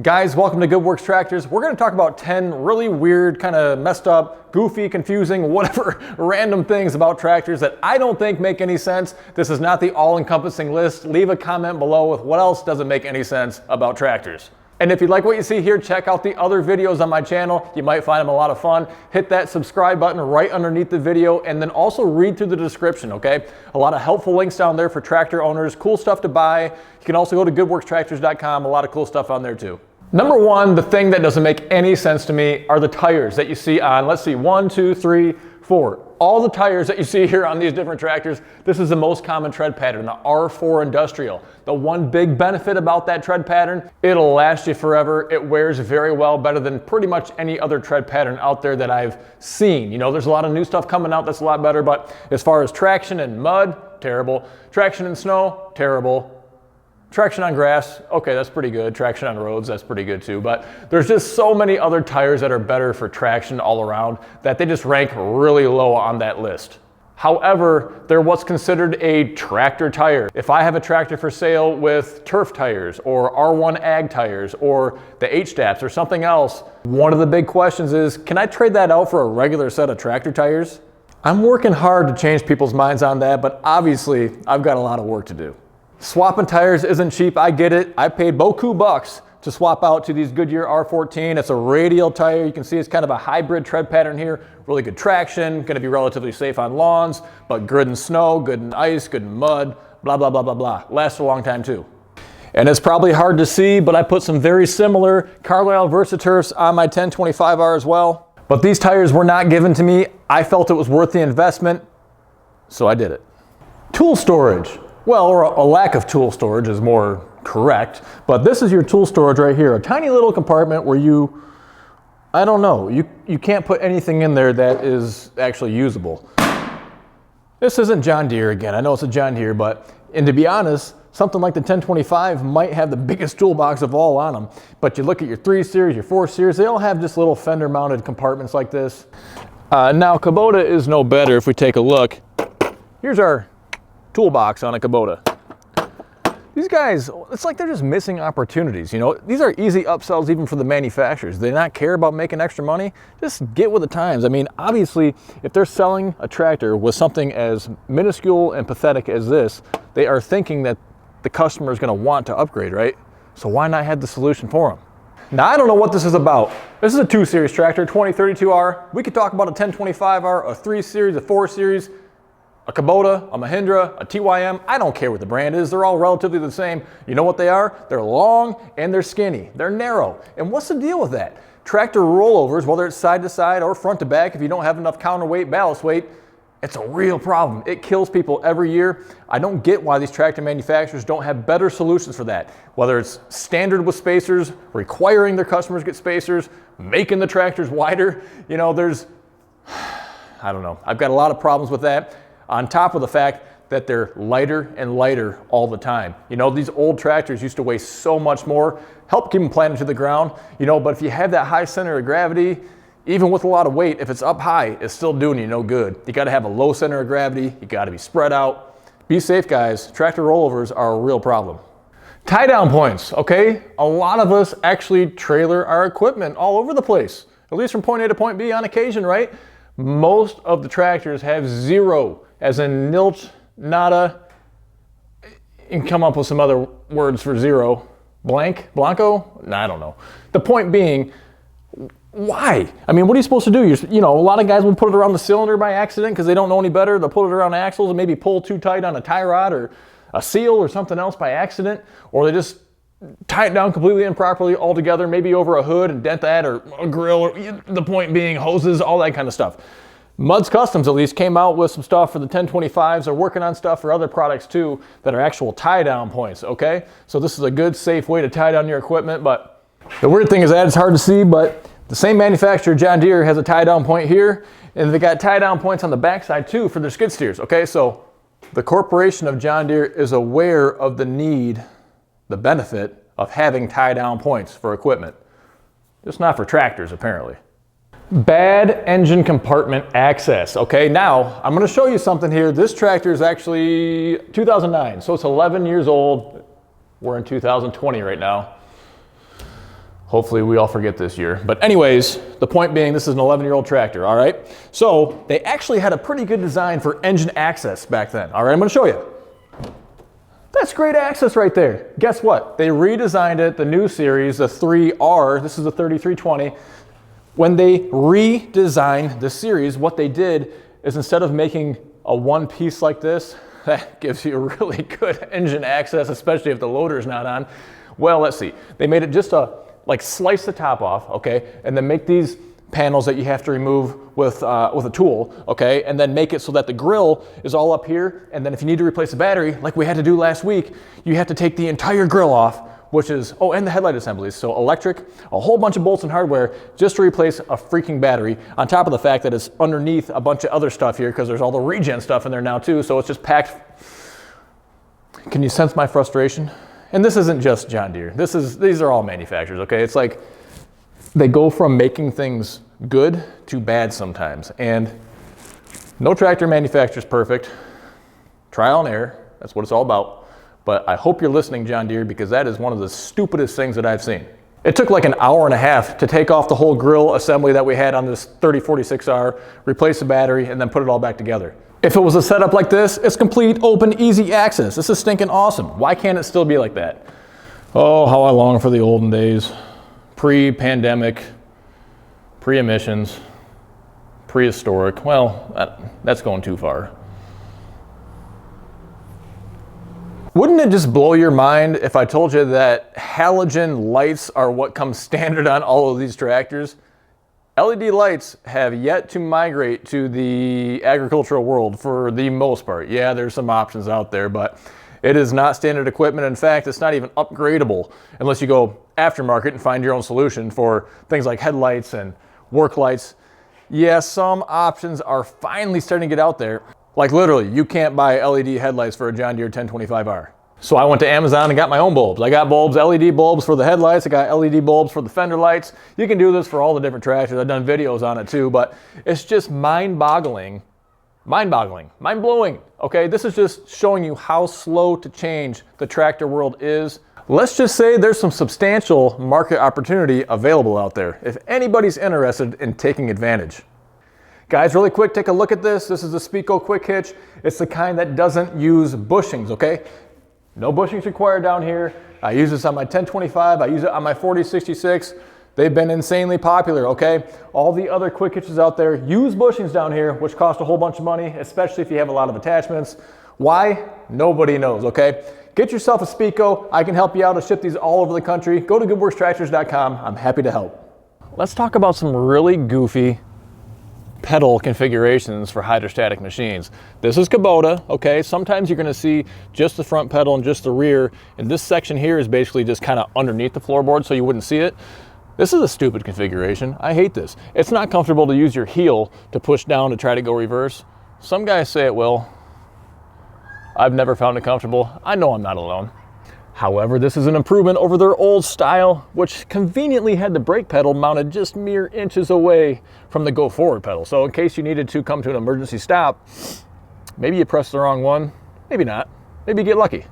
Guys, welcome to Good Works Tractors. We're going to talk about 10 really weird, kind of messed up, goofy, confusing, whatever, random things about tractors that I don't think make any sense. This is not the all-encompassing list. Leave a comment below with what else doesn't make any sense about tractors. And if you like what you see here, check out the other videos on my channel. You might find them a lot of fun. Hit that subscribe button right underneath the video, and then also read through the description, okay? A lot of helpful links down there for tractor owners, cool stuff to buy. You can also go to goodworkstractors.com, a lot of cool stuff on there too. Number one, the thing that doesn't make any sense to me are the tires that you see on, let's see, 1, 2, 3, 4. All the tires that you see here on these different tractors, this is the most common tread pattern, the R4 Industrial. The one big benefit about that tread pattern, it'll last you forever. It wears very well, better than pretty much any other tread pattern out there that I've seen. You know, there's a lot of new stuff coming out that's a lot better, but as far as traction in mud, terrible. Traction in snow, terrible. Traction on grass, okay, that's pretty good. Traction on roads, that's pretty good too. But there's just so many other tires that are better for traction all around that they just rank really low on that list. However, they're what's considered a tractor tire. If I have a tractor for sale with turf tires or R1 ag tires or the H-Staps or something else, one of the big questions is, can I trade that out for a regular set of tractor tires? I'm working hard to change people's minds on that, but obviously I've got a lot of work to do. Swapping tires isn't cheap, I get it. I paid beaucoup bucks to swap out to these Goodyear R14. It's a radial tire. You can see it's kind of a hybrid tread pattern here. Really good traction, gonna be relatively safe on lawns, but good in snow, good in ice, good in mud, blah, blah, blah, blah, blah. Lasts a long time too. And it's probably hard to see, but I put some very similar Carlisle Versaturfs on my 1025R as well. But these tires were not given to me. I felt it was worth the investment, so I did it. Tool storage. Well, or a lack of tool storage is more correct, but this is your tool storage right here. A tiny little compartment where I don't know, you can't put anything in there that is actually usable. This isn't John Deere again. I know it's a John Deere, and to be honest, something like the 1025 might have the biggest toolbox of all on them. But you look at your 3 Series, your 4 Series, they all have just little fender mounted compartments like this. Now Kubota is no better. If we take a look, here's our toolbox on a Kubota. These guys, it's like they're just missing opportunities. You know, these are easy upsells even for the manufacturers. They not care about making extra money. Just get with the times. I mean, obviously, if they're selling a tractor with something as minuscule and pathetic as this, they are thinking that the customer is going to want to upgrade, right? So why not have the solution for them? Now, I don't know what this is about. This is a 2 Series tractor, 2032R. We could talk about a 1025R, a 3 Series, a 4 Series, a Kubota, a Mahindra, a TYM, I don't care what the brand is, they're all relatively the same. You know what they are? They're long and they're skinny, they're narrow. And what's the deal with that? Tractor rollovers, whether it's side to side or front to back, if you don't have enough counterweight, ballast weight, it's a real problem. It kills people every year. I don't get why these tractor manufacturers don't have better solutions for that. Whether it's standard with spacers, requiring their customers get spacers, making the tractors wider, you know, I don't know. I've got a lot of problems with that. On top of the fact that they're lighter and lighter all the time. You know, these old tractors used to weigh so much more, help keep them planted to the ground, you know, but if you have that high center of gravity, even with a lot of weight, if it's up high, it's still doing you no good. You gotta have a low center of gravity, you gotta be spread out. Be safe, guys. Tractor rollovers are a real problem. Tie down points, okay? A lot of us actually trailer our equipment all over the place, at least from point A to point B on occasion, right? Most of the tractors have 0, as in nilch, nada. You can come up with some other words for 0. Blank, blanco? Nah, I don't know. The point being, why? I mean, what are you supposed to do? You know, a lot of guys will put it around the cylinder by accident because they don't know any better. They'll put it around axles and maybe pull too tight on a tie rod or a seal or something else by accident, or they just tie it down completely improperly altogether, maybe over a hood and dent that, or a grill, or the point being hoses, all that kind of stuff. Mudd's Customs at least came out with some stuff for the 1025s. They're working on stuff for other products too that are actual tie down points, okay? So this is a good, safe way to tie down your equipment, but the weird thing is that it's hard to see, but the same manufacturer, John Deere, has a tie down point here, and they got tie down points on the backside too for their skid steers, okay? So the corporation of John Deere is aware of the need, the benefit of having tie down points for equipment. Just not for tractors, apparently. Bad engine compartment access. Okay, now I'm going to show you something here. This tractor is actually 2009, so it's 11 years old. We're in 2020 right now. Hopefully we all forget this year. But anyways, the point being, this is an 11-year-old tractor, all right? So they actually had a pretty good design for engine access back then. All right, I'm gonna show you. That's great access right there. Guess what? They redesigned it, the new series, the 3R, this is the 3320. When they redesigned the series, what they did is instead of making a one piece like this, that gives you really good engine access, especially if the loader is not on. Well, let's see. They made it just like slice the top off, okay, and then make these panels that you have to remove with a tool, okay, and then make it so that the grill is all up here, and then if you need to replace the battery, like we had to do last week, you have to take the entire grill off, which is, oh, and the headlight assemblies, so electric, a whole bunch of bolts and hardware just to replace a freaking battery, on top of the fact that it's underneath a bunch of other stuff here, because there's all the regen stuff in there now too, so it's just packed. Can you sense my frustration? And this isn't just John Deere. These are all manufacturers, okay? It's like they go from making things good to bad sometimes. And no tractor manufacturer is perfect. Trial and error, that's what it's all about. But I hope you're listening, John Deere, because that is one of the stupidest things that I've seen. It took like an hour and a half to take off the whole grill assembly that we had on this 3046R, replace the battery, and then put it all back together. If it was a setup like this, it's complete, open, easy access. This is stinking awesome. Why can't it still be like that? Oh, how I long for the olden days. Pre-pandemic, pre-emissions, prehistoric. Well, that's going too far. Wouldn't it just blow your mind if I told you that halogen lights are what comes standard on all of these tractors? LED lights have yet to migrate to the agricultural world for the most part. Yeah, there's some options out there, but it is not standard equipment. In fact, it's not even upgradable unless you go aftermarket and find your own solution for things like headlights and work lights. Yeah, some options are finally starting to get out there. Like literally, you can't buy LED headlights for a John Deere 1025R. So I went to Amazon and got my own bulbs. I got bulbs, LED bulbs for the headlights. I got LED bulbs for the fender lights. You can do this for all the different tractors. I've done videos on it too, but it's just mind-blowing, okay? This is just showing you how slow to change the tractor world is. Let's just say there's some substantial market opportunity available out there if anybody's interested in taking advantage. Guys, really quick, take a look at this. This is the Speco Quick Hitch. It's the kind that doesn't use bushings, okay? No bushings required down here. I use this on my 1025. I use it on my 4066. They've been insanely popular, okay? All the other quick hitches out there use bushings down here, which cost a whole bunch of money, especially if you have a lot of attachments. Why? Nobody knows, okay? Get yourself a Speco. I can help you out. I ship these all over the country. Go to goodworkstractors.com. I'm happy to help. Let's talk about some really goofy pedal configurations for hydrostatic machines. This is Kubota, okay? Sometimes you're gonna see just the front pedal and just the rear, and this section here is basically just kind of underneath the floorboard so you wouldn't see it. This is a stupid configuration. I hate this. It's not comfortable to use your heel to push down to try to go reverse. Some guys say it will. I've never found it comfortable. I know I'm not alone. However, this is an improvement over their old style, which conveniently had the brake pedal mounted just mere inches away from the go forward pedal. So in case you needed to come to an emergency stop, maybe you pressed the wrong one, maybe not, maybe you get lucky.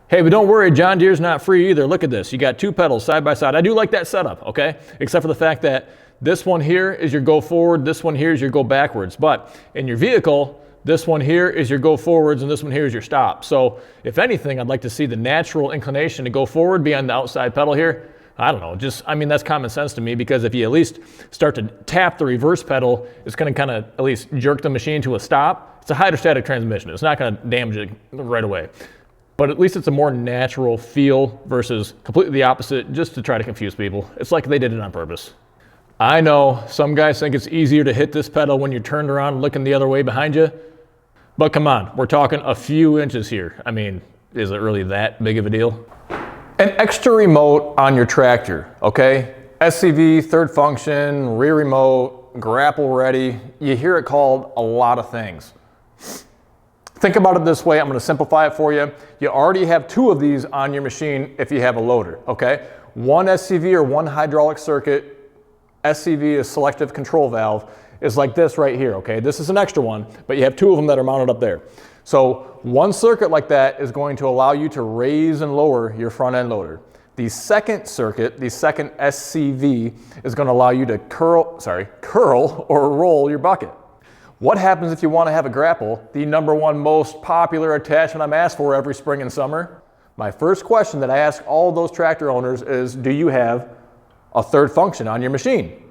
Hey, but don't worry, John Deere's not free either. Look at this, you got two pedals side by side. I do like that setup, okay? Except for the fact that this one here is your go forward, this one here is your go backwards. But in your vehicle, this one here is your go forwards and this one here is your stop. So if anything, I'd like to see the natural inclination to go forward be on the outside pedal here. I don't know, I mean, that's common sense to me, because if you at least start to tap the reverse pedal, it's gonna kind of at least jerk the machine to a stop. It's a hydrostatic transmission. It's not gonna damage it right away. But at least it's a more natural feel versus completely the opposite, just to try to confuse people. It's like they did it on purpose. I know some guys think it's easier to hit this pedal when you're turned around looking the other way behind you. But come on, we're talking a few inches here. I mean, is it really that big of a deal? An extra remote on your tractor, okay? SCV, third function, rear remote, grapple ready. You hear it called a lot of things. Think about it this way, I'm gonna simplify it for you. You already have two of these on your machine if you have a loader, okay? One SCV or one hydraulic circuit, SCV is selective control valve, is like this right here, okay? This is an extra one, but you have two of them that are mounted up there. So one circuit like that is going to allow you to raise and lower your front end loader. The second circuit, the second SCV, is going to allow you to curl or roll your bucket. What happens if you want to have a grapple, the #1 most popular attachment I'm asked for every spring and summer? My first question that I ask all those tractor owners is, do you have a third function on your machine?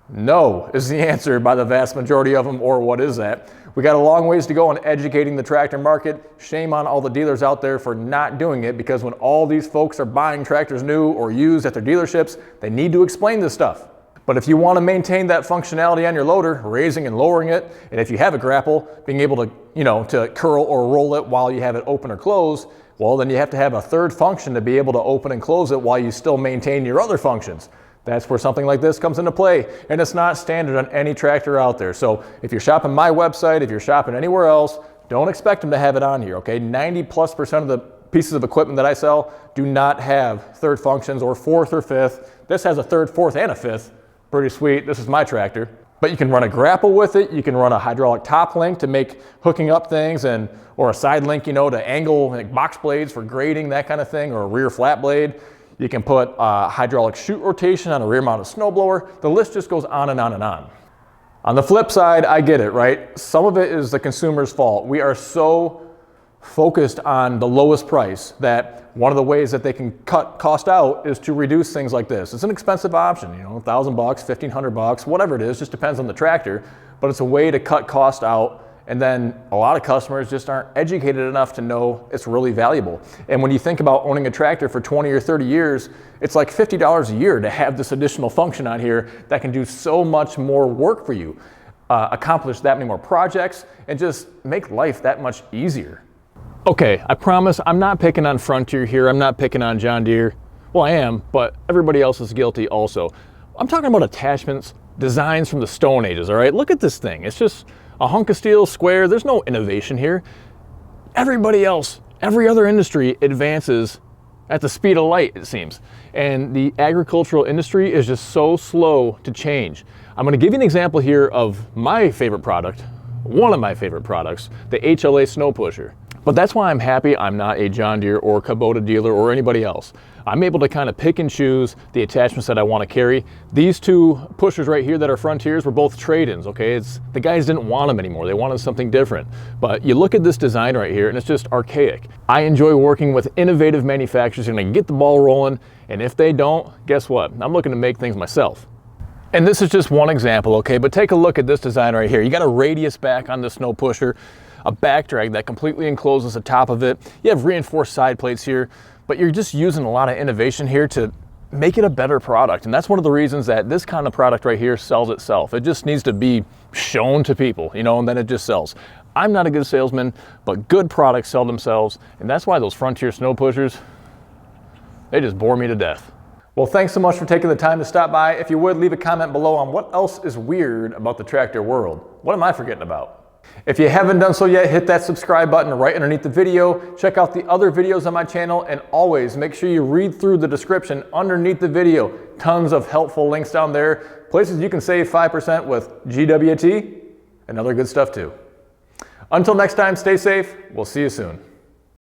No is the answer by the vast majority of them, or what is that? We got a long ways to go on educating the tractor market. Shame on all the dealers out there for not doing it, because when all these folks are buying tractors new or used at their dealerships, they need to explain this stuff. But if you want to maintain that functionality on your loader, raising and lowering it, and if you have a grapple, being able to, to curl or roll it while you have it open or closed, well, then you have to have a third function to be able to open and close it while you still maintain your other functions. That's where something like this comes into play, and it's not standard on any tractor out there. So if you're shopping my website, if you're shopping anywhere else, don't expect them to have it on here, okay? 90+% of the pieces of equipment that I sell do not have third functions or fourth or fifth. This has a third, fourth, and a fifth. Pretty sweet. This is my tractor. But you can run a grapple with it. You can run a hydraulic top link to make hooking up things, or a side link, to angle like box blades for grading, that kind of thing, or a rear flat blade. You can put hydraulic chute rotation on a rear mounted snowblower. The list just goes on and on and on. On the flip side, I get it, right? Some of it is the consumer's fault. We are so focused on the lowest price that one of the ways that they can cut cost out is to reduce things like this. It's an expensive option, $1,000, $1,500, whatever it is, just depends on the tractor, but it's a way to cut cost out. And then a lot of customers just aren't educated enough to know it's really valuable. And when you think about owning a tractor for 20 or 30 years, it's like $50 a year to have this additional function on here that can do so much more work for you, accomplish that many more projects, and just make life that much easier. Okay, I promise I'm not picking on Frontier here. I'm not picking on John Deere. Well, I am, but everybody else is guilty also. I'm talking about attachments, designs from the Stone Ages, all right? Look at this thing. It's just a hunk of steel, square. There's no innovation here. Everybody else, every other industry advances at the speed of light, it seems. And the agricultural industry is just so slow to change. I'm gonna give you an example here of my favorite product, one of my favorite products, the HLA snow pusher. But that's why I'm happy I'm not a John Deere or Kubota dealer or anybody else. I'm able to kind of pick and choose the attachments that I want to carry. These two pushers right here that are Frontiers were both trade-ins, okay? The guys didn't want them anymore. They wanted something different. But you look at this design right here and it's just archaic. I enjoy working with innovative manufacturers and I can get the ball rolling. And if they don't, guess what? I'm looking to make things myself. And this is just one example, okay? But take a look at this design right here. You got a radius back on the snow pusher, a back drag that completely encloses the top of it. You have reinforced side plates here, but you're just using a lot of innovation here to make it a better product. And that's one of the reasons that this kind of product right here sells itself. It just needs to be shown to people, and then it just sells. I'm not a good salesman, but good products sell themselves. And that's why those Frontier snow pushers, they just bore me to death. Well, thanks so much for taking the time to stop by. If you would, leave a comment below on what else is weird about the tractor world. What am I forgetting about? If you haven't done so yet, hit that subscribe button right underneath the video. Check out the other videos on my channel, and always make sure you read through the description underneath the video. Tons of helpful links down there. Places you can save 5% with GWT and other good stuff too. Until next time, stay safe. We'll see you soon.